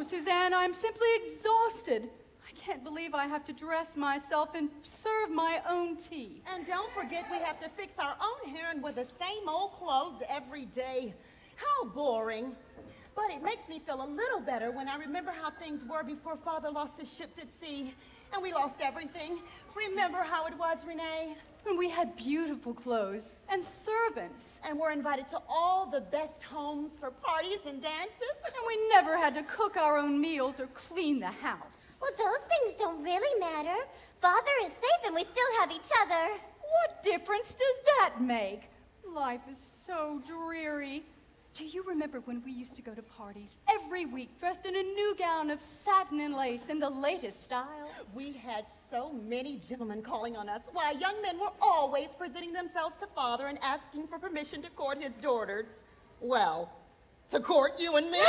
Suzanne, I'm simply exhausted. I can't believe I have to dress myself and serve my own tea. And don't forget we have to fix our own hair and wear the same old clothes every day. How boring. But it makes me feel a little better when I remember how things were before Father lost his ships at sea. And we lost everything. Remember how it was, Renee? When we had beautiful clothes and servants. And we're invited to all the best homes for parties and dances. And we never had to cook our own meals or clean the house. Well, those things don't really matter. Father is safe and we still have each other. What difference does that make? Life is so dreary. Do you remember when we used to go to parties every week dressed in a new gown of satin and lace in the latest style? We had so many gentlemen calling on us. Why, young men were always presenting themselves to Father and asking for permission to court his daughters. Well, to court you and me.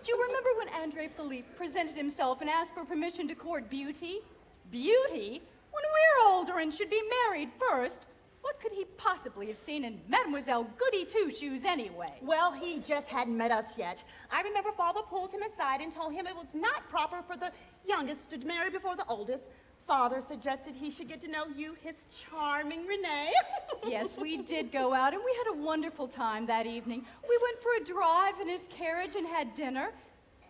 Do you remember when Andre Philippe presented himself and asked for permission to court Beauty? Beauty? When we're older and should be married first. What could he possibly have seen in Mademoiselle Goody Two-Shoes anyway? Well, he just hadn't met us yet. I remember Father pulled him aside and told him it was not proper for the youngest to marry before the oldest. Father suggested he should get to know you, his charming Renee. Yes, we did go out, and we had a wonderful time that evening. We went for a drive in his carriage and had dinner.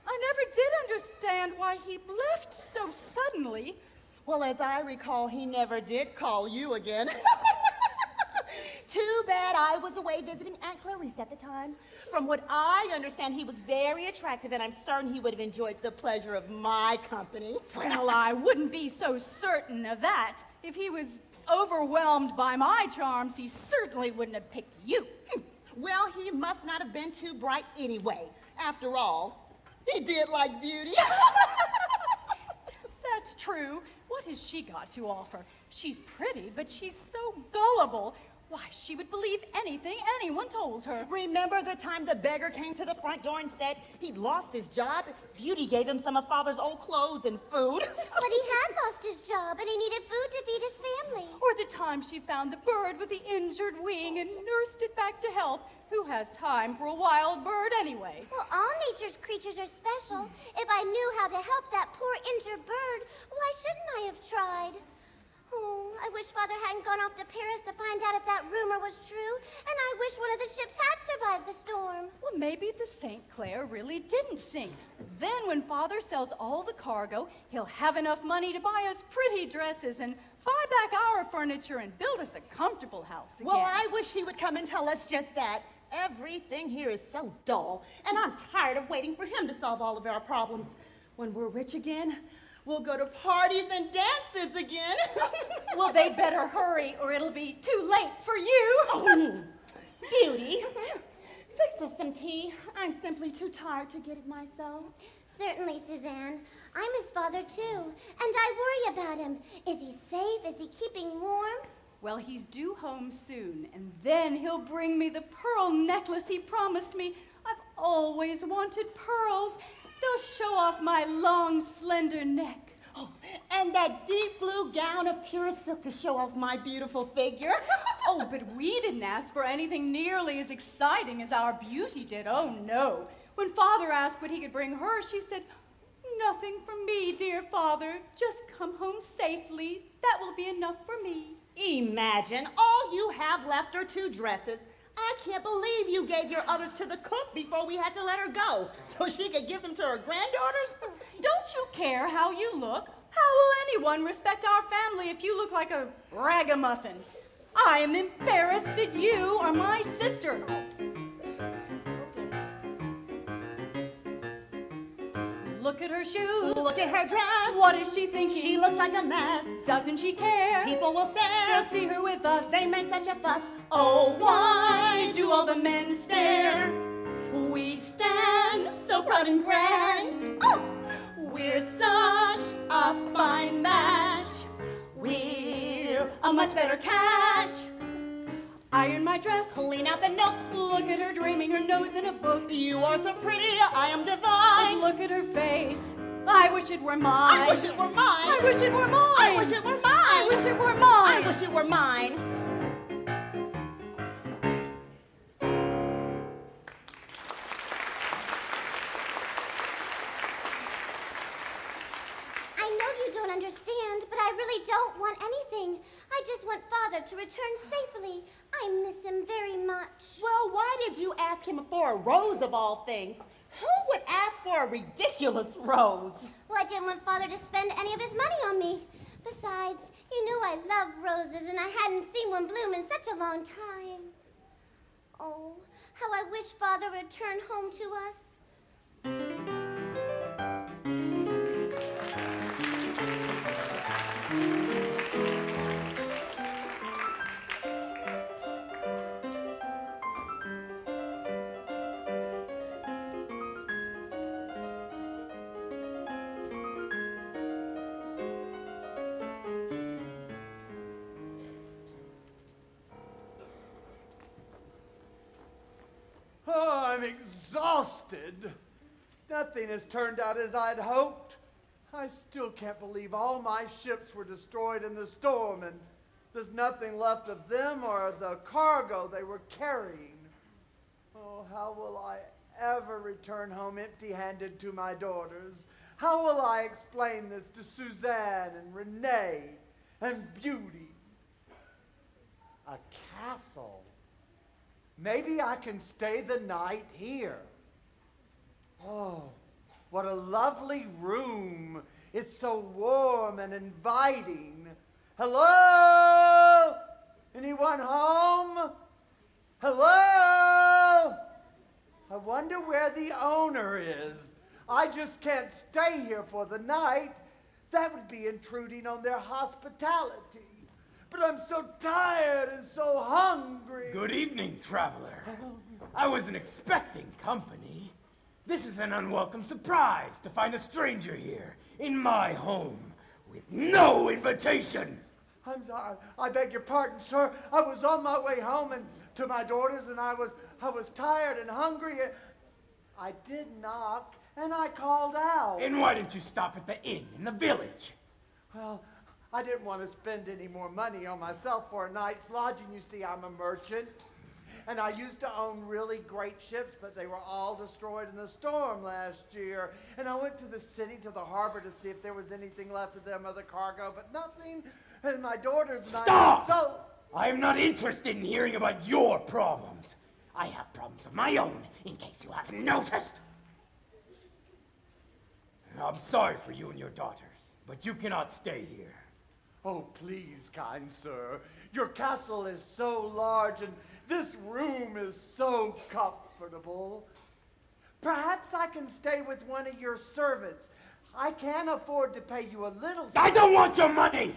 I never did understand why he left so suddenly. Well, as I recall, he never did call you again. Too bad I was away visiting Aunt Clarice at the time. From what I understand, he was very attractive, and I'm certain he would have enjoyed the pleasure of my company. Well, I wouldn't be so certain of that. If he was overwhelmed by my charms, he certainly wouldn't have picked you. Well, he must not have been too bright anyway. After all, he did like Beauty. That's true. What has she got to offer? She's pretty, but she's so gullible. Why, she would believe anything anyone told her. Remember the time the beggar came to the front door and said he'd lost his job? Beauty gave him some of Father's old clothes and food. But he had lost his job and he needed food to feed his family. Or the time she found the bird with the injured wing and nursed it back to health. Who has time for a wild bird anyway? Well, all nature's creatures are special. If I knew how to help that poor injured bird, why shouldn't I have tried? Oh, I wish Father hadn't gone off to Paris to find out if that rumor was true, and I wish one of the ships had survived the storm. Well, maybe the St. Clair really didn't sink. Then when Father sells all the cargo, he'll have enough money to buy us pretty dresses and buy back our furniture and build us a comfortable house again. Well, I wish he would come and tell us just that. Everything here is so dull, and I'm tired of waiting for him to solve all of our problems. When we're rich again, we'll go to parties and dances again. Well, they better hurry, or it'll be too late for you. Beauty, fix us some tea. I'm simply too tired to get it myself. Certainly, Suzanne. I miss Father, too, and I worry about him. Is he safe? Is he keeping warm? Well, he's due home soon, and then he'll bring me the pearl necklace he promised me. I've always wanted pearls. They'll show off my long, slender neck. Oh, and that deep blue gown of pure silk to show off my beautiful figure. Oh, but we didn't ask for anything nearly as exciting as our Beauty did. Oh, no. When Father asked what he could bring her, she said, "Nothing for me, dear Father. Just come home safely. That will be enough for me." Imagine, all you have left are 2 dresses. I can't believe you gave your others to the cook before we had to let her go, so she could give them to her granddaughters. Don't you care how you look? How will anyone respect our family if you look like a ragamuffin? I am embarrassed that you are my sister. Look at her shoes. Look at her dress. What is she thinking? She looks like a mess. Doesn't she care? People will stare. They'll see her with us. They make such a fuss. Oh, why do all the men stare? We stand so proud and grand. Oh, we're such a fine match. We're a much better catch. Iron my dress. Clean out the nook. Look at her dreaming her nose in a book. You are so pretty, I am divine. Look at her face. I wish it were mine. I wish it were mine. I wish it were mine. I wish it were mine. I wish it were mine. I wish it were mine. thing. I just want Father to return safely. I miss him very much. Well, why did you ask him for a rose of all things? Who would ask for a ridiculous rose? Well, I didn't want Father to spend any of his money on me. Besides, you know I love roses, and I hadn't seen one bloom in such a long time. Oh, how I wish Father would return home to us. Oh, I'm exhausted. Nothing has turned out as I'd hoped. I still can't believe all my ships were destroyed in the storm, and there's nothing left of them or the cargo they were carrying. Oh, how will I ever return home empty-handed to my daughters? How will I explain this to Suzanne and Renee and Beauty? A castle? Maybe I can stay the night here. Oh, what a lovely room. It's so warm and inviting. Hello? Anyone home? Hello? I wonder where the owner is. I just can't stay here for the night. That would be intruding on their hospitality. But I'm so tired and so hungry. Good evening, traveler. I wasn't expecting company. This is an unwelcome surprise to find a stranger here in my home with no invitation. I'm sorry. I beg your pardon, sir. I was on my way home and to my daughters, and I was tired and hungry. And I did knock, and I called out. And why didn't you stop at the inn in the village? Well, I didn't want to spend any more money on myself for a night's lodging. You see, I'm a merchant. And I used to own really great ships, but they were all destroyed in the storm last year. And I went to the city, to the harbor, to see if there was anything left of them of the cargo, but nothing. And my daughters and Stop! I am not interested in hearing about your problems. I have problems of my own, in case you haven't noticed. I'm sorry for you and your daughters, but you cannot stay here. Oh, please, kind sir. Your castle is so large, and this room is so comfortable. Perhaps I can stay with one of your servants. I can afford to pay you a little. I don't want your money!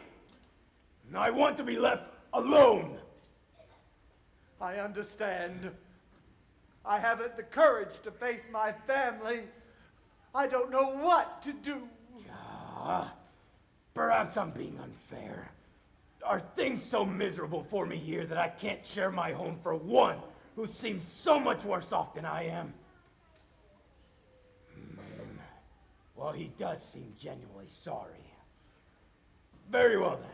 I want to be left alone. I understand. I haven't the courage to face my family. I don't know what to do. Perhaps I'm being unfair. Are things so miserable for me here that I can't share my home for one who seems so much worse off than I am? Well, he does seem genuinely sorry. Very well then.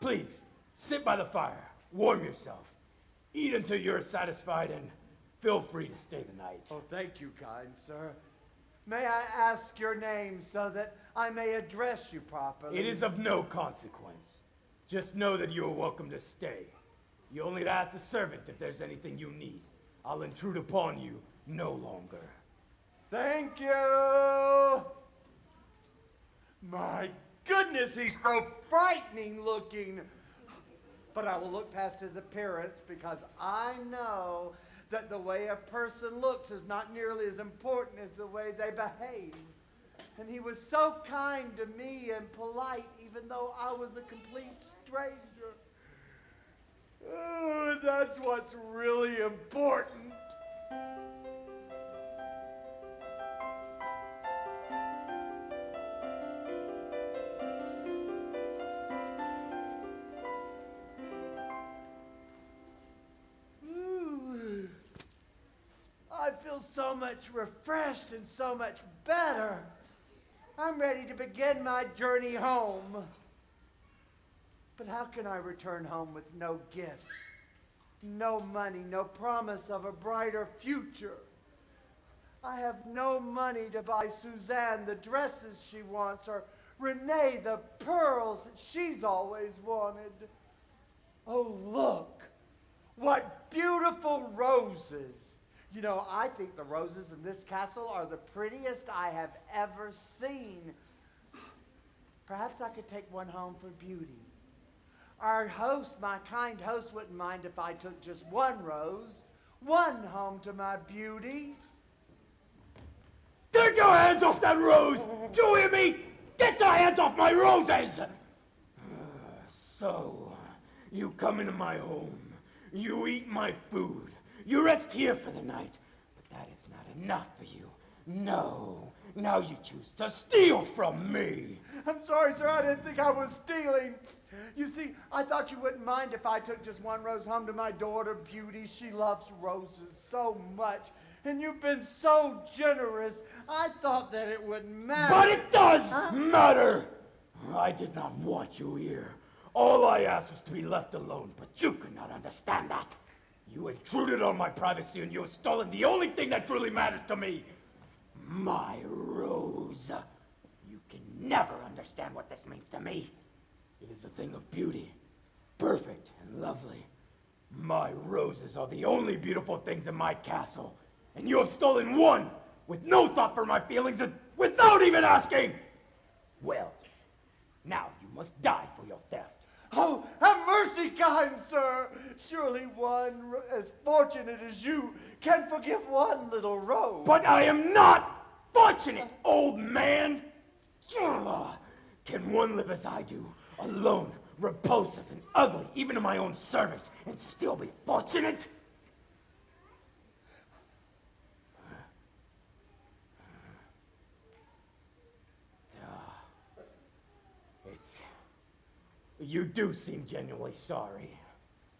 Please, sit by the fire, warm yourself, eat until you're satisfied, and feel free to stay the night. Oh, thank you, kind sir. May I ask your name so that I may address you properly? It is of no consequence. Just know that you are welcome to stay. You only ask the servant if there's anything you need. I'll intrude upon you no longer. Thank you! My goodness, he's so frightening looking. But I will look past his appearance because I know that the way a person looks is not nearly as important as the way they behave. And he was so kind to me and polite, even though I was a complete stranger. Oh, that's what's really important. I feel so much refreshed and so much better. I'm ready to begin my journey home. But how can I return home with no gifts, no money, no promise of a brighter future? I have no money to buy Suzanne the dresses she wants or Renee the pearls that she's always wanted. Oh, look, what beautiful roses. You know, I think the roses in this castle are the prettiest I have ever seen. Perhaps I could take one home for Beauty. Our host, my kind host, wouldn't mind if I took just one rose, one home to my Beauty. Get your hands off that rose! Do you hear me? Get your hands off my roses! So, you come into my home, you eat my food, you rest here for the night, but that is not enough for you. No, now you choose to steal from me. I'm sorry, sir, I didn't think I was stealing. You see, I thought you wouldn't mind if I took just one rose home to my daughter, Beauty. She loves roses so much, and you've been so generous. I thought that it wouldn't matter. But it does matter! I did not want you here. All I asked was to be left alone, but you could not understand that. You intruded on my privacy and you have stolen the only thing that truly matters to me. My rose. You can never understand what this means to me. It is a thing of beauty, perfect and lovely. My roses are the only beautiful things in my castle, and you have stolen one with no thought for my feelings and without even asking. Well, now you must die for your theft. Oh, have mercy, kind sir. Surely one as fortunate as you can forgive one little rose. But I am not fortunate, old man. Can one live as I do, alone, repulsive and ugly, even to my own servants, and still be fortunate? You do seem genuinely sorry.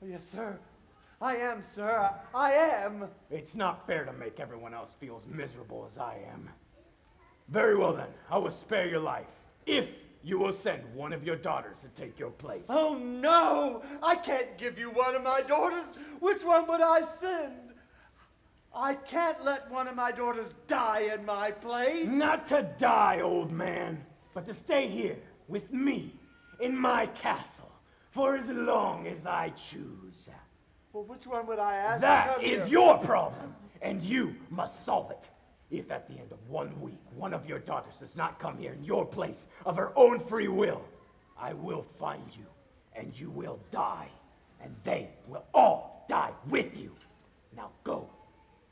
Yes, sir. I am, sir. I am. It's not fair to make everyone else feel as miserable as I am. Very well then, I will spare your life, if you will send one of your daughters to take your place. Oh no! I can't give you one of my daughters. Which one would I send? I can't let one of my daughters die in my place. Not to die, old man, but to stay here with me in my castle for as long as I choose. Well, which one would I ask? That is your problem, and you must solve it. If at the end of 1 week, one of your daughters does not come here in your place of her own free will, I will find you, and you will die, and they will all die with you. Now go,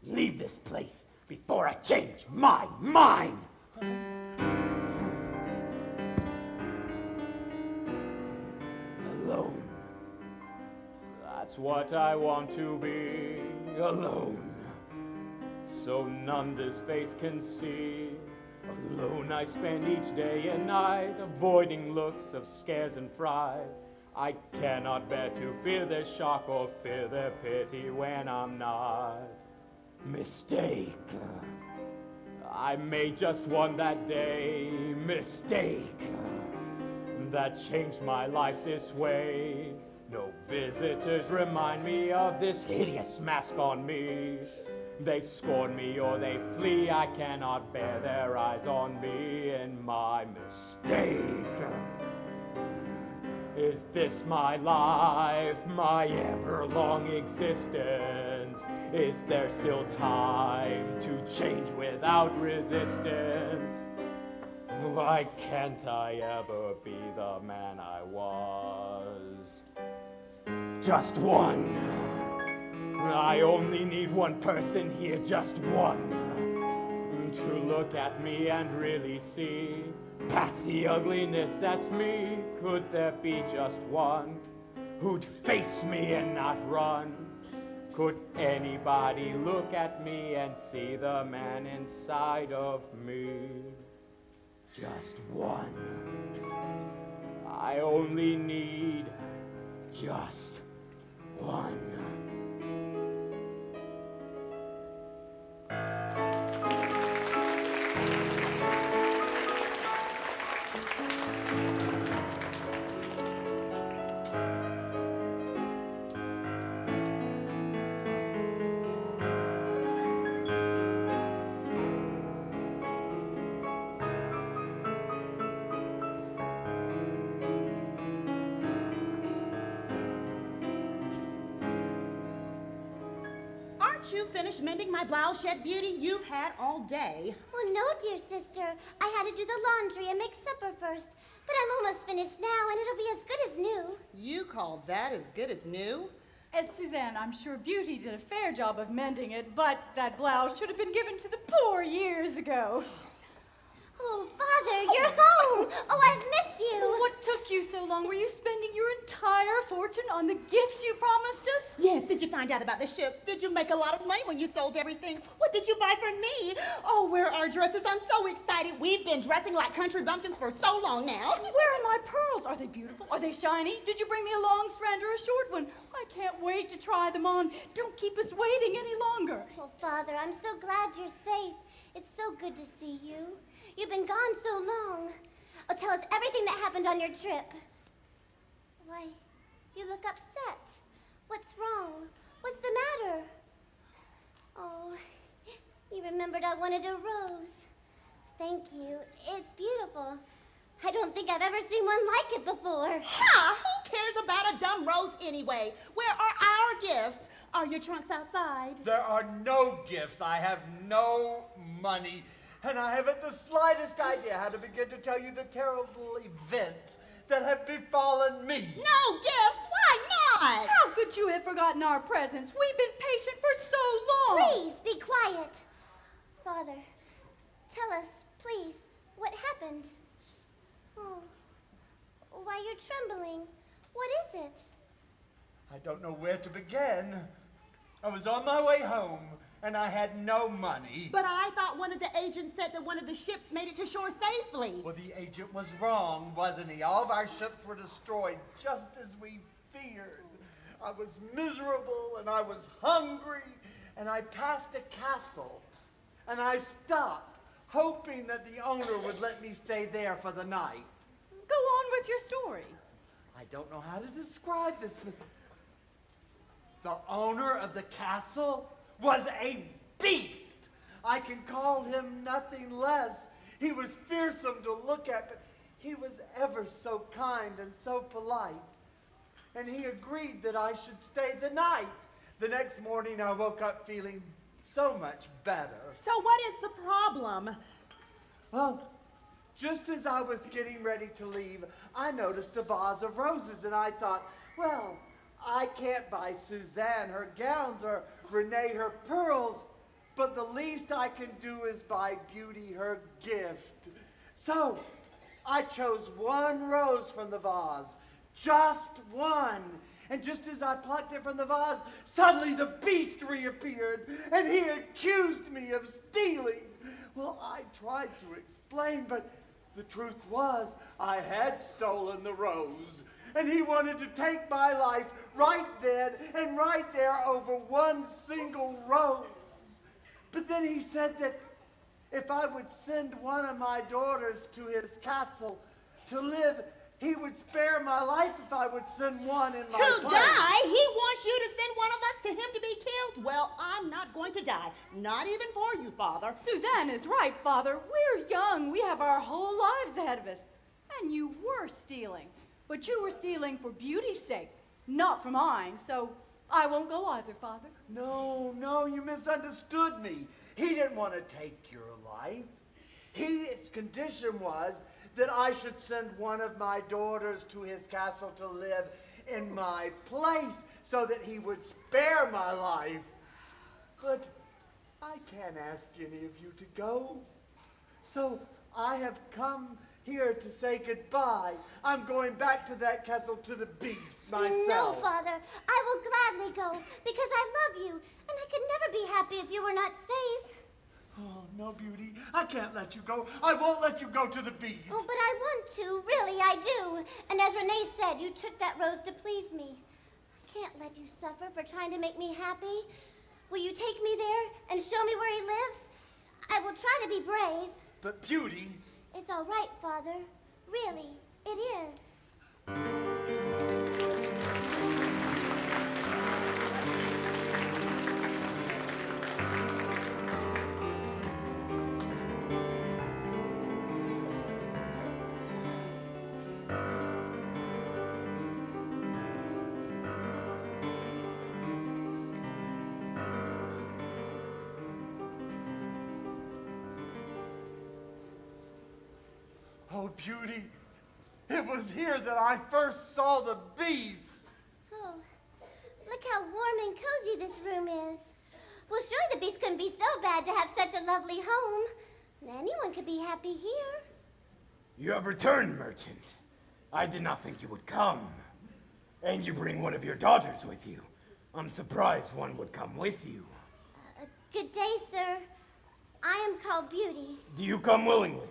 leave this place before I change my mind. Alone. That's what I want to be, alone. So none this face can see. Alone I spend each day and night, avoiding looks of scares and fright. I cannot bear to fear their shock or fear their pity when I'm not. Mistake. I made just one that day. Mistake. That changed my life this way. No visitors remind me of this hideous mask on me. They scorn me or they flee. I cannot bear their eyes on me and my mistake. Is this my life, my ever-long existence? Is there still time to change without resistance? Why can't I ever be the man I was? Just one. I only need one person here, just one, to look at me and really see past the ugliness that's me. Could there be just one who'd face me and not run? Could anybody look at me and see the man inside of me? Just one. I only need just one. finished mending my blouse yet, Beauty? You've had all day. Oh, no, dear sister. I had to do the laundry and make supper first. But I'm almost finished now, and it'll be as good as new. You call that as good as new? As Suzanne, I'm sure Beauty did a fair job of mending it, but that blouse should have been given to the poor years ago. Oh, Father, you're home! Oh, I've missed you! What took you so long? Were you spending your entire fortune on the gifts you promised us? Yes, did you find out about the ships? Did you make a lot of money when you sold everything? What did you buy for me? Oh, where are our dresses? I'm so excited. We've been dressing like country bumpkins for so long now. Where are my pearls? Are they beautiful? Are they shiny? Did you bring me a long strand or a short one? I can't wait to try them on. Don't keep us waiting any longer. Oh, Father, I'm so glad you're safe. It's so good to see you. You've been gone so long. Oh, tell us everything that happened on your trip. Why, you look upset. What's wrong? What's the matter? Oh, you remembered I wanted a rose. Thank you. It's beautiful. I don't think I've ever seen one like it before. Ha! Who cares about a dumb rose anyway? Where are our gifts? Are your trunks outside? There are no gifts. I have no money. And I haven't the slightest idea how to begin to tell you the terrible events that have befallen me. No gifts? Why not? How could you have forgotten our presents? We've been patient for so long. Please, be quiet. Father, tell us, please, what happened? Oh, why, you're trembling. What is it? I don't know where to begin. I was on my way home, and I had no money. But I thought one of the agents said that one of the ships made it to shore safely. Well, the agent was wrong, wasn't he? All of our ships were destroyed, just as we feared. I was miserable, and I was hungry, and I passed a castle, and I stopped, hoping that the owner would let me stay there for the night. Go on with your story. I don't know how to describe this, but the owner of the castle was a beast. I can call him nothing less. He was fearsome to look at, but he was ever so kind and so polite. And he agreed that I should stay the night. The next morning I woke up feeling so much better. So what is the problem? Well, just as I was getting ready to leave, I noticed a vase of roses, and I thought, well, I can't buy Suzanne her gowns or Renee her pearls, but the least I can do is buy Beauty her gift. So I chose one rose from the vase, just one. And just as I plucked it from the vase, suddenly the beast reappeared, and he accused me of stealing. Well, I tried to explain, but the truth was I had stolen the rose, and he wanted to take my life right then and right there over one single rose. But then he said that if I would send one of my daughters to his castle to live, he would spare my life if I would send one in my place. To die? He wants you to send one of us to him to be killed? Well, I'm not going to die. Not even for you, Father. Suzanne is right, Father. We're young. We have our whole lives ahead of us. And you were stealing. But you were stealing for Beauty's sake, not for mine. So I won't go either, Father. No, you misunderstood me. He didn't want to take your life. His condition was that I should send one of my daughters to his castle to live in my place so that he would spare my life. But I can't ask any of you to go. So I have come here to say goodbye. I'm going back to that castle to the beast myself. No, Father, I will gladly go because I love you, and I could never be happy if you were not safe. Oh, no, Beauty. I can't let you go. I won't let you go to the beast. Oh, but I want to. Really, I do. And as Renee said, you took that rose to please me. I can't let you suffer for trying to make me happy. Will you take me there and show me where he lives? I will try to be brave. But Beauty... It's all right, Father. Really, it is. Oh, Beauty, it was here that I first saw the beast. Oh, look how warm and cozy this room is. Well, surely the beast couldn't be so bad to have such a lovely home. Anyone could be happy here. You have returned, merchant. I did not think you would come. And you bring one of your daughters with you. I'm surprised one would come with you. Good day, sir. I am called Beauty. Do you come willingly?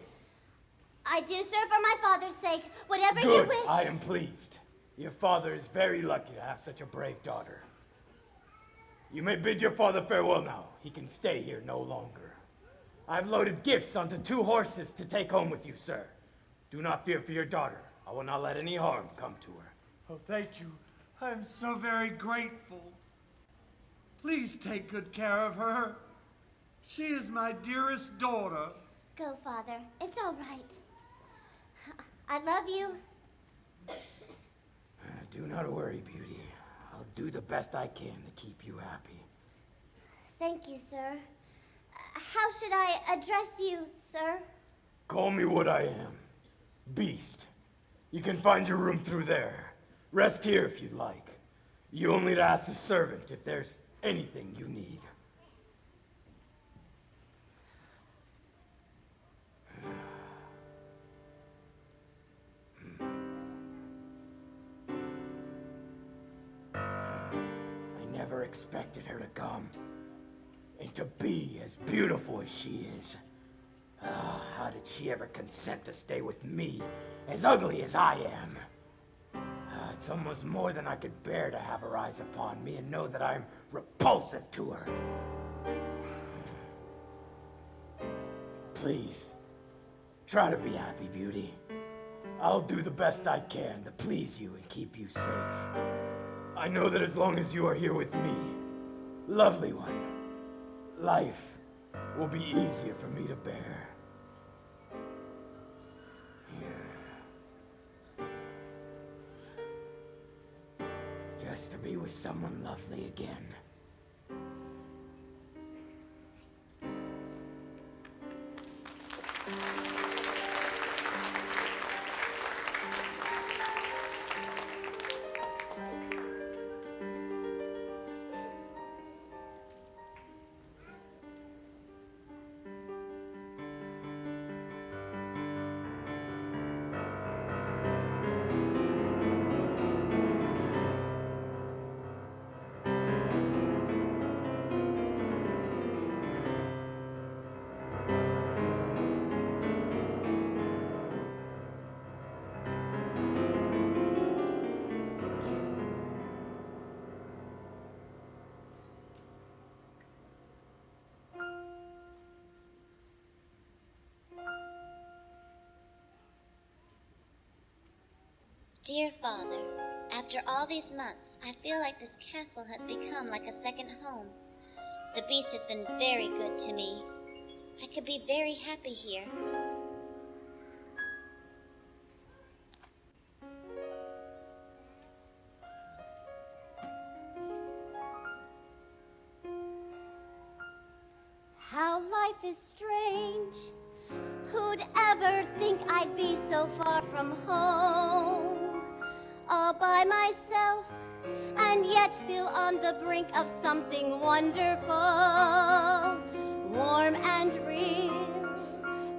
I do, sir, for my father's sake. Whatever you Good, wish. I am pleased. Your father is very lucky to have such a brave daughter. You may bid your father farewell now. He can stay here no longer. I've loaded gifts onto 2 horses to take home with you, sir. Do not fear for your daughter. I will not let any harm come to her. Oh, thank you. I am so very grateful. Please take good care of her. She is my dearest daughter. Go, Father. It's all right. I love you. Do not worry, Beauty. I'll do the best I can to keep you happy. Thank you, sir. How should I address you, sir? Call me what I am. Beast. You can find your room through there. Rest here if you'd like. You only to ask the servant if there's anything you need. I never expected her to come. And to be as beautiful as she is. How did she ever consent to stay with me, as ugly as I am? It's almost more than I could bear to have her eyes upon me and know that I'm repulsive to her. Please, try to be happy, Beauty. I'll do the best I can to please you and keep you safe. I know that as long as you are here with me, lovely one, life will be easier for me to bear. Just to be with someone lovely again. Dear Father, after all these months, I feel like this castle has become like a second home. The beast has been very good to me. I could be very happy here. How life is strange. Who'd ever think I'd be so far from home? All by myself, and yet feel on the brink of something wonderful, warm and real,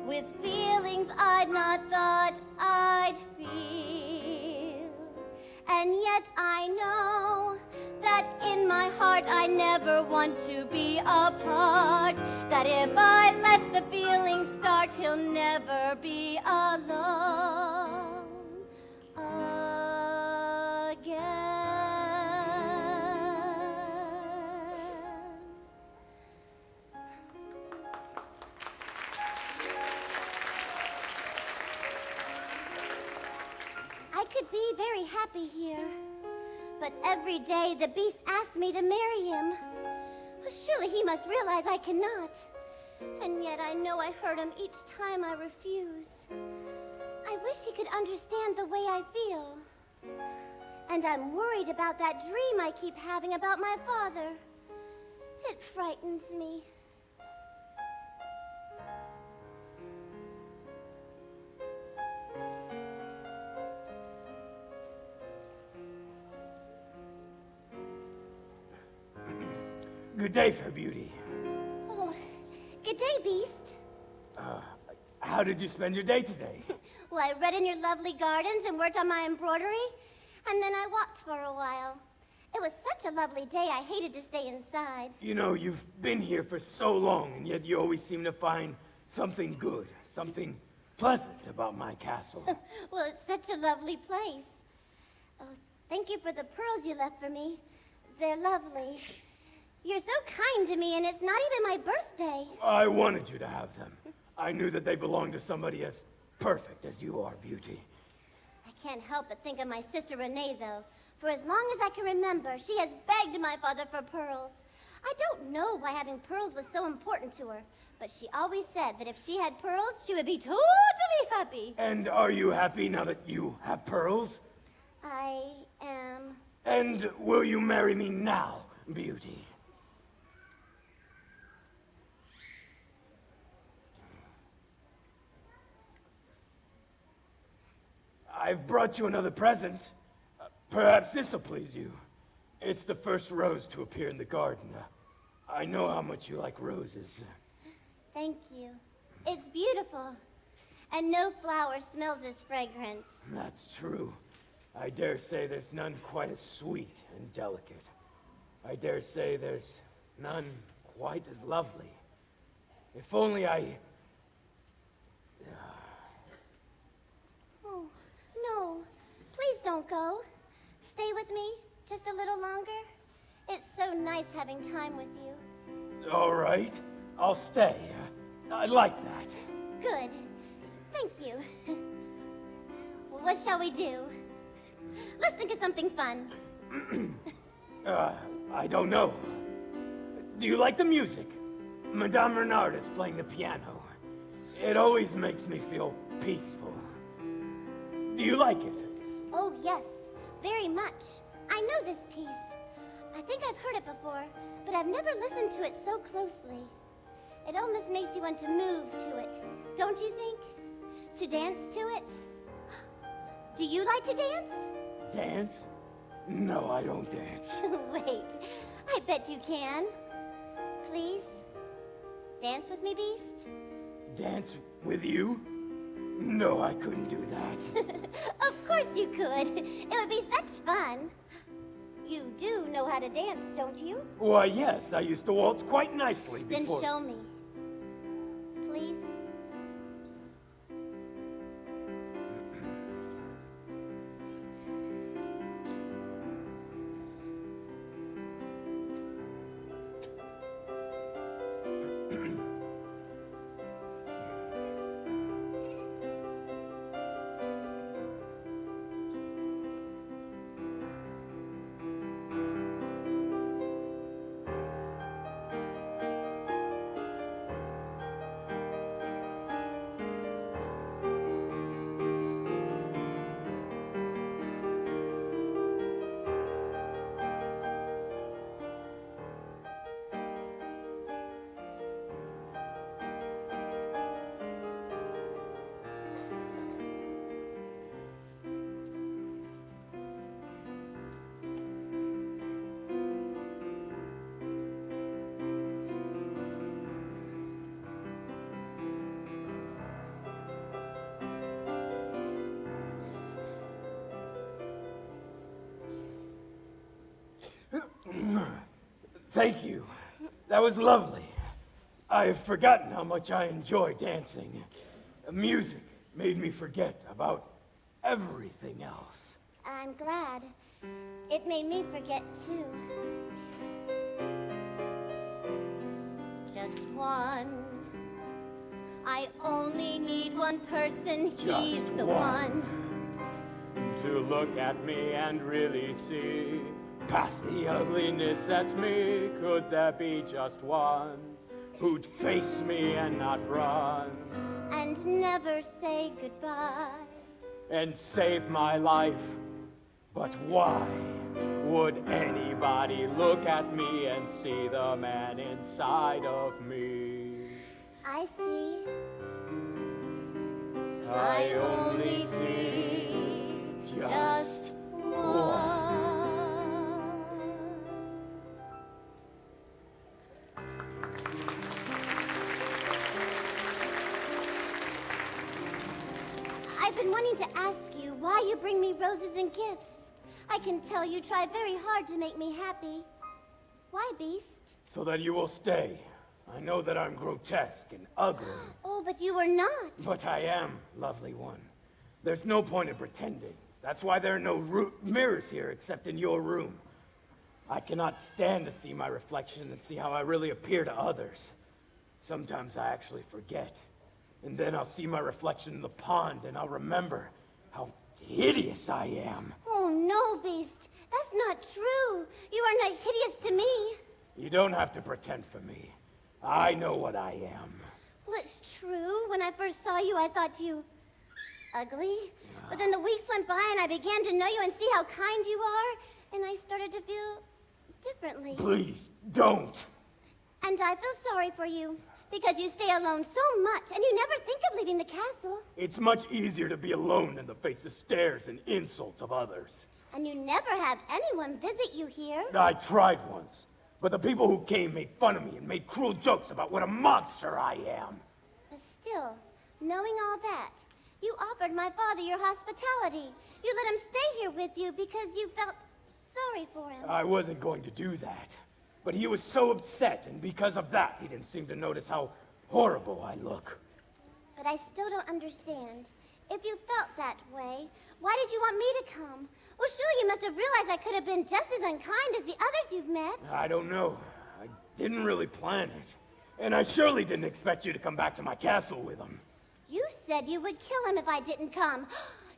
with feelings I'd not thought I'd feel. And yet I know that in my heart I never want to be apart, that if I let the feeling start, he'll never be alone again. I could be very happy here, but every day the beast asks me to marry him. Surely he must realize I cannot. And yet I know I hurt him each time I refuse. I wish he could understand the way I feel. And I'm worried about that dream I keep having about my father. It frightens me. Good day, fair beauty. Oh, good day, Beast. How did you spend your day today? Well, I read in your lovely gardens and worked on my embroidery, and then I walked for a while. It was such a lovely day, I hated to stay inside. You know, you've been here for so long, and yet you always seem to find something good, something pleasant about my castle. Well, it's such a lovely place. Oh, thank you for the pearls you left for me. They're lovely. You're so kind to me, and it's not even my birthday. I wanted you to have them. I knew that they belonged to somebody as perfect as you are, Beauty. I can't help but think of my sister Renee, though. For as long as I can remember, she has begged my father for pearls. I don't know why having pearls was so important to her, but she always said that if she had pearls, she would be totally happy. And are you happy now that you have pearls? I am... And will you marry me now, Beauty? I've brought you another present. Perhaps this'll please you. It's the first rose to appear in the garden. I know how much you like roses. Thank you. It's beautiful. And no flower smells as fragrant. That's true. I dare say there's none quite as sweet and delicate. I dare say there's none quite as lovely. If only I... Oh, no. Please don't go. Stay with me just a little longer. It's so nice having time with you. All right, I'll stay. I like that. Good. Thank you. Well, what shall we do? Let's think of something fun. I don't know. Do you like the music? Madame Renard is playing the piano. It always makes me feel peaceful. Do you like it? Oh, yes. Very much. I know this piece. I think I've heard it before, but I've never listened to it so closely. It almost makes you want to move to it, don't you think? To dance to it? Do you like to dance? Dance? No, I don't dance. Wait, I bet you can. Please? Dance with me, Beast? Dance with you? No, I couldn't do that. Of course you could. It would be such fun. You do know how to dance, don't you? Why, yes, I used to waltz quite nicely before. Then show me. Please? Thank you. That was lovely. I've forgotten how much I enjoy dancing. Music made me forget about everything else. I'm glad. It made me forget, too. Just one. I only need one person. He's Just the one. To look at me and really see Past the ugliness that's me. Could there be just one who'd face me and not run And never say goodbye. and save my life? But why? Would anybody look at me and see the man inside of me? I see. I only see Just one. I've been wanting to ask you why you bring me roses and gifts. I can tell you try very hard to make me happy. Why, Beast? So that you will stay. I know that I'm grotesque and ugly. Oh, but you were not. But I am, lovely one. There's no point in pretending. That's why there are no mirrors here except in your room. I cannot stand to see my reflection and see how I really appear to others. Sometimes I actually forget. And then I'll see my reflection in the pond and I'll remember how hideous I am. Oh, no, Beast. That's not true. You are not hideous to me. You don't have to pretend for me. I know what I am. Well, it's true. When I first saw you, I thought you ugly. But then the weeks went by and I began to know you and see how kind you are. And I started to feel differently. Please, don't. And I feel sorry for you. Because you stay alone so much and you never think of leaving the castle. It's much easier to be alone than to face the stares and insults of others. And you never have anyone visit you here. I tried once, but the people who came made fun of me and made cruel jokes about what a monster I am. But still, knowing all that, you offered my father your hospitality. You let him stay here with you because you felt sorry for him. I wasn't going to do that. But he was so upset, and because of that, he didn't seem to notice how horrible I look. But I still don't understand. If you felt that way, why did you want me to come? Well, surely you must have realized I could have been just as unkind as the others you've met. I don't know. I didn't really plan it. And I surely didn't expect you to come back to my castle with him. You said you would kill him if I didn't come.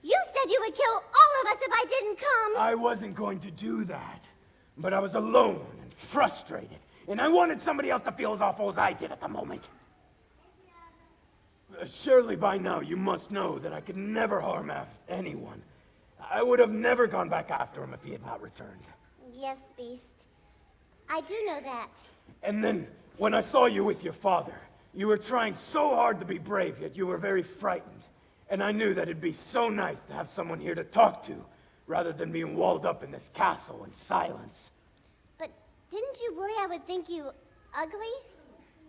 You said you would kill all of us if I didn't come. I wasn't going to do that. But I was alone and frustrated, and I wanted somebody else to feel as awful as I did at the moment. Surely by now you must know that I could never harm anyone. I would have never gone back after him if he had not returned. Yes, Beast. I do know that. And then, when I saw you with your father, you were trying so hard to be brave, yet you were very frightened. And I knew that it'd be so nice to have someone here to talk to, rather than being walled up in this castle in silence. But didn't you worry I would think you ugly?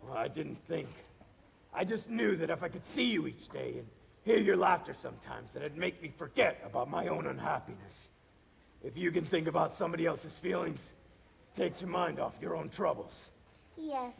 Well, I didn't think. I just knew that if I could see you each day and hear your laughter sometimes, that it'd make me forget about my own unhappiness. If you can think about somebody else's feelings, it takes your mind off your own troubles. Yes,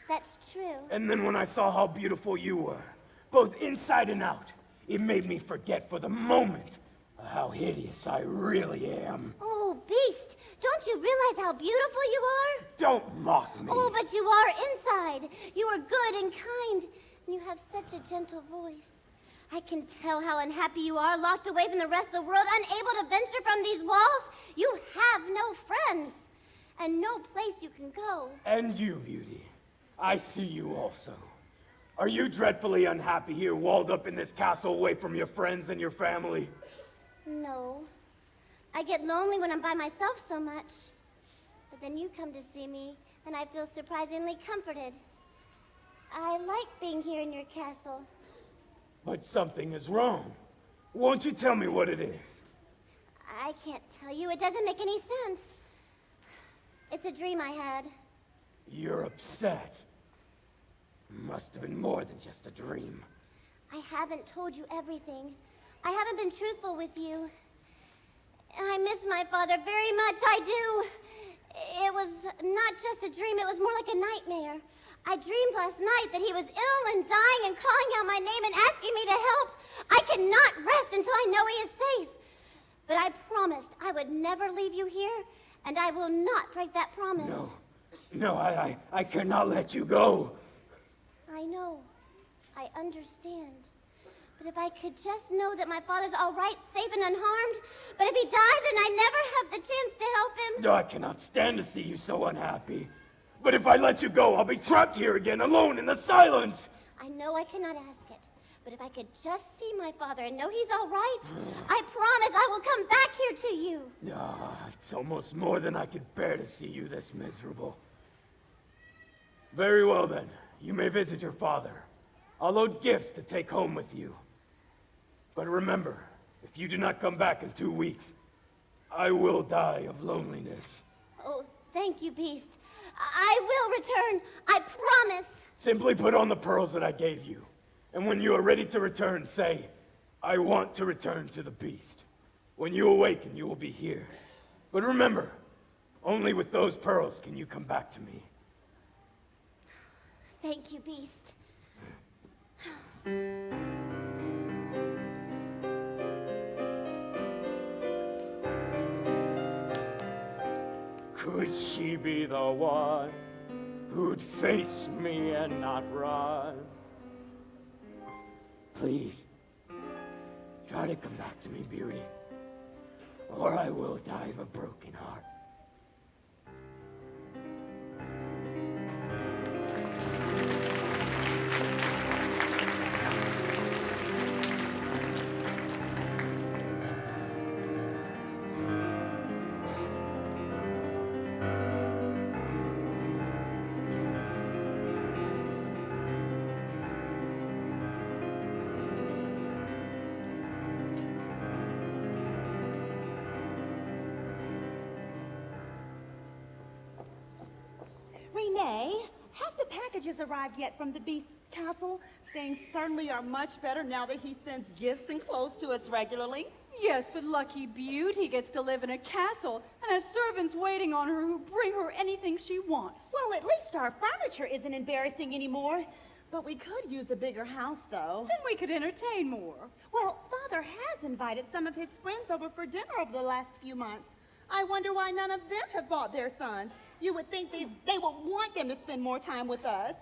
that's true. And then when I saw how beautiful you were, both inside and out, it made me forget for the moment how hideous I really am. Oh, Beast, don't you realize how beautiful you are? Don't mock me. Oh, but you are inside. You are good and kind, and you have such a gentle voice. I can tell how unhappy you are, locked away from the rest of the world, unable to venture from these walls. You have no friends, and no place you can go. And you, Beauty. I see you also. Are you dreadfully unhappy here, walled up in this castle away from your friends and your family? No. I get lonely when I'm by myself so much. But then you come to see me, and I feel surprisingly comforted. I like being here in your castle. But something is wrong. Won't you tell me what it is? I can't tell you. It doesn't make any sense. It's a dream I had. You're upset. Must have been more than just a dream. I haven't told you everything. I haven't been truthful with you. I miss my father very much, I do. It was not just a dream, it was more like a nightmare. I dreamed last night that he was ill and dying and calling out my name and asking me to help. I cannot rest until I know he is safe. But I promised I would never leave you here, and I will not break that promise. No, I cannot let you go. I know. I understand. But if I could just know that my father's all right, safe and unharmed. But if he dies and I never have the chance to help him. No, I cannot stand to see you so unhappy. But if I let you go, I'll be trapped here again, alone in the silence. I know I cannot ask it. But if I could just see my father and know he's all right, I promise I will come back here to you. It's almost more than I could bear to see you this miserable. Very well then, you may visit your father. I'll load gifts to take home with you. But remember, if you do not come back in 2 weeks, I will die of loneliness. Oh, thank you, Beast. I will return. I promise. Simply put on the pearls that I gave you. And when you are ready to return, say, I want to return to the beast. When you awaken, you will be here. But remember, only with those pearls can you come back to me. Thank you, Beast. Could she be the one who'd face me and not run? Please, try to come back to me, Beauty, or I will die of a broken heart. Renee, have the packages arrived yet from the Beast Castle? Things certainly are much better now that he sends gifts and clothes to us regularly. Yes, but Lucky Beauty gets to live in a castle and has servants waiting on her who bring her anything she wants. Well, at least our furniture isn't embarrassing anymore. But we could use a bigger house, though. Then we could entertain more. Well, Father has invited some of his friends over for dinner over the last few months. I wonder why none of them have brought their sons. You would think they would want them to spend more time with us.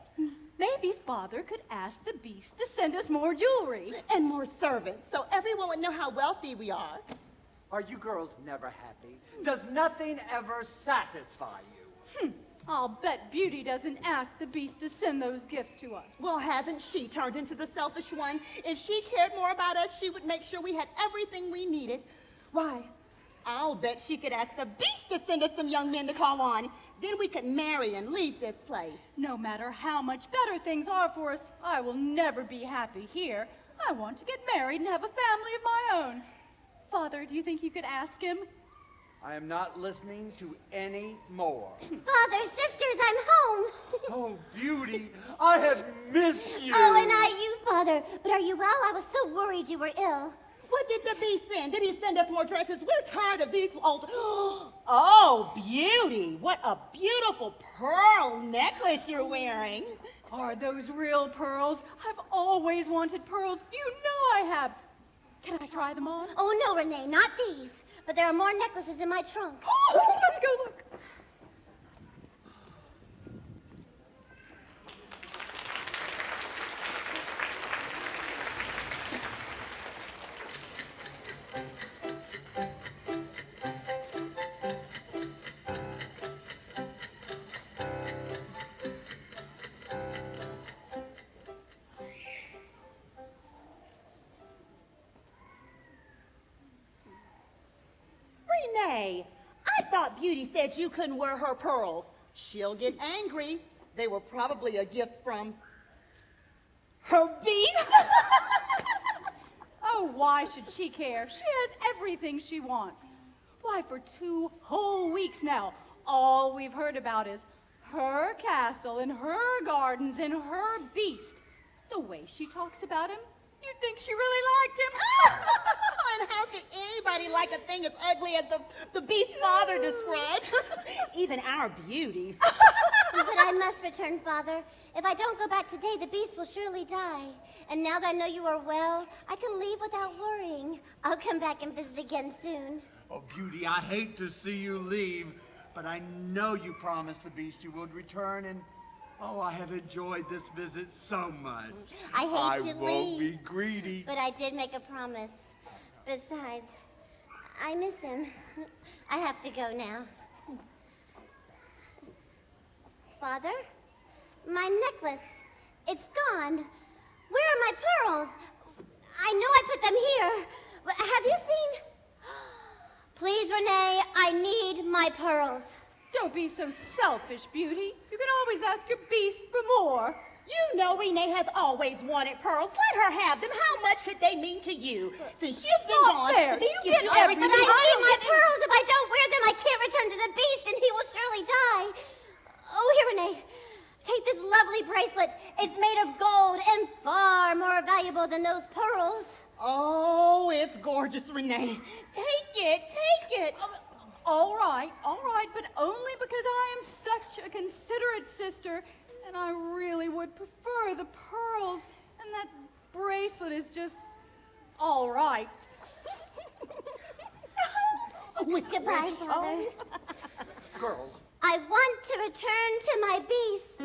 Maybe Father could ask the Beast to send us more jewelry. And more servants, so everyone would know how wealthy we are. Are you girls never happy? Does nothing ever satisfy you? I'll bet Beauty doesn't ask the Beast to send those gifts to us. Well, hasn't she turned into the selfish one? If she cared more about us, she would make sure we had everything we needed. Why, I'll bet she could ask the Beast to send us some young men to call on. Then we could marry and leave this place. No matter how much better things are for us, I will never be happy here. I want to get married and have a family of my own. Father, do you think you could ask him? I am not listening to any more. Father, sisters, I'm home. Oh, Beauty, I have missed you. Oh, and I you, Father. But are you well? I was so worried you were ill. What did the Beast send? Did he send us more dresses? We're tired of these old... Oh, Beauty, what a beautiful pearl necklace you're wearing. Are those real pearls? I've always wanted pearls. You know I have. Can I try them on? Oh, no, Renee, not these. But there are more necklaces in my trunk. Let's go look. Renee, I thought Beauty said you couldn't wear her pearls. She'll get angry. They were probably a gift from her Beast. Oh, why should she care? She has everything she wants. Why, for 2 whole weeks now, all we've heard about is her castle and her gardens and her Beast. The way she talks about him, you'd think she really liked him. And how could anybody like a thing as ugly as the Beast's father described? Even our Beauty. But I must return, Father. If I don't go back today, the Beast will surely die. And now that I know you are well, I can leave without worrying. I'll come back and visit again soon. Oh, Beauty, I hate to see you leave, but I know you promised the Beast you would return, and oh, I have enjoyed this visit so much. I hate to won't leave, be greedy. but I did make a promise. Besides, I miss him. I have to go now. Father? My necklace. It's gone. Where are my pearls? I know I put them here. Have you seen? Please, Renee, I need my pearls. Don't be so selfish, Beauty. You can always ask your Beast for more. You know Renee has always wanted pearls. Let her have them. How much could they mean to you? Since she's been not gone, fair. the Beast You gives get you everything. everything. But I need my pearls. If I don't wear them, I can't return to the Beast, and he will surely die. Oh, here, Renee. Take this lovely bracelet. It's made of gold and far more valuable than those pearls. Oh, it's gorgeous, Renee. Take it. All right, but only because I am such a considerate sister, and I really would prefer the pearls, and that bracelet is just all right. Goodbye, Father. Girls, I want to return to my beast.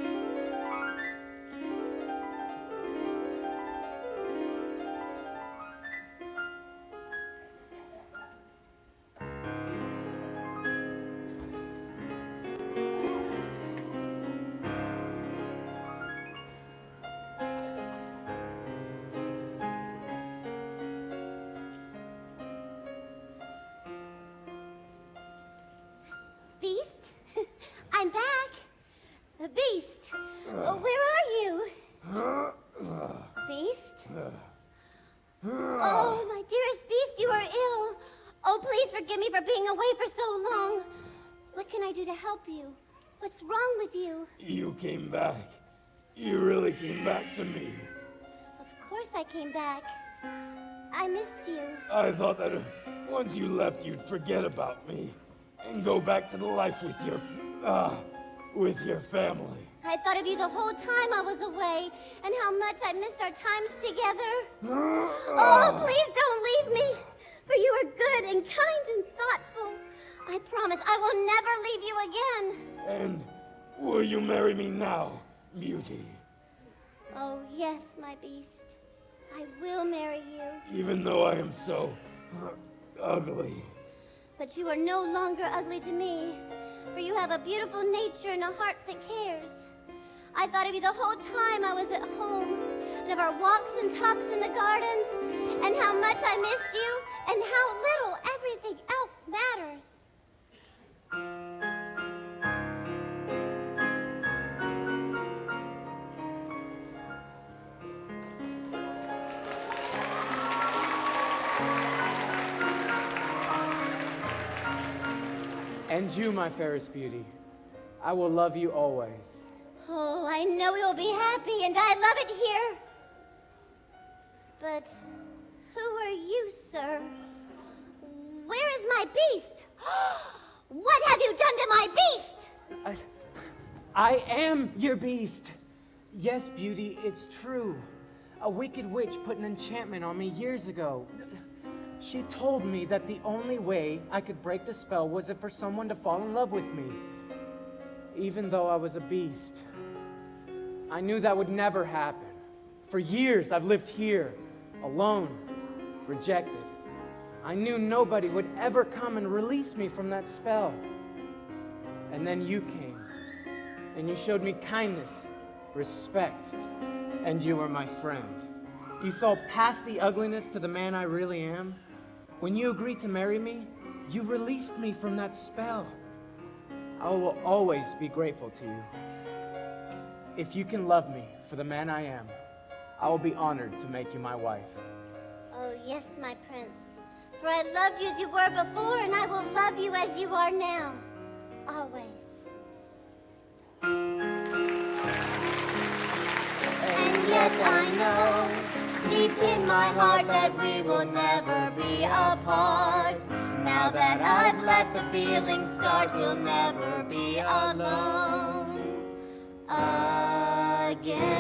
Beast? I'm back. The Beast. Where are you? Beast? Oh, my dearest Beast, you are ill. Oh, please forgive me for being away for so long. What can I do to help you? What's wrong with you? You came back. You really came back to me. Of course I came back. I missed you. I thought that once you left, you'd forget about me and go back to the life with your family. I thought of you the whole time I was away, and how much I missed our times together. Oh, please don't leave me, for you are good and kind and thoughtful. I promise I will never leave you again. And will you marry me now, Beauty? Oh, yes, my Beast. I will marry you. Even though I am so ugly. But you are no longer ugly to me, for you have a beautiful nature and a heart that cares. I thought of you the whole time I was at home, and of our walks and talks in the gardens, and how much I missed you, and how little everything else matters. And you, my fairest beauty, I will love you always. Oh, I know we will be happy, and I love it here. But who are you, sir? Where is my beast? What have you done to my beast? I am your beast. Yes, Beauty, it's true. A wicked witch put an enchantment on me years ago. She told me that the only way I could break the spell was for someone to fall in love with me. Even though I was a beast. I knew that would never happen. For years I've lived here, alone, rejected. I knew nobody would ever come and release me from that spell. And then you came, and you showed me kindness, respect, and you were my friend. You saw past the ugliness to the man I really am. When you agreed to marry me, you released me from that spell. I will always be grateful to you. If you can love me for the man I am, I will be honored to make you my wife. Oh, yes, my prince. For I loved you as you were before, and I will love you as you are now. Always. And yet I know, deep in my heart, that we will never be apart. Now that I've let the feelings start, we'll never be alone again.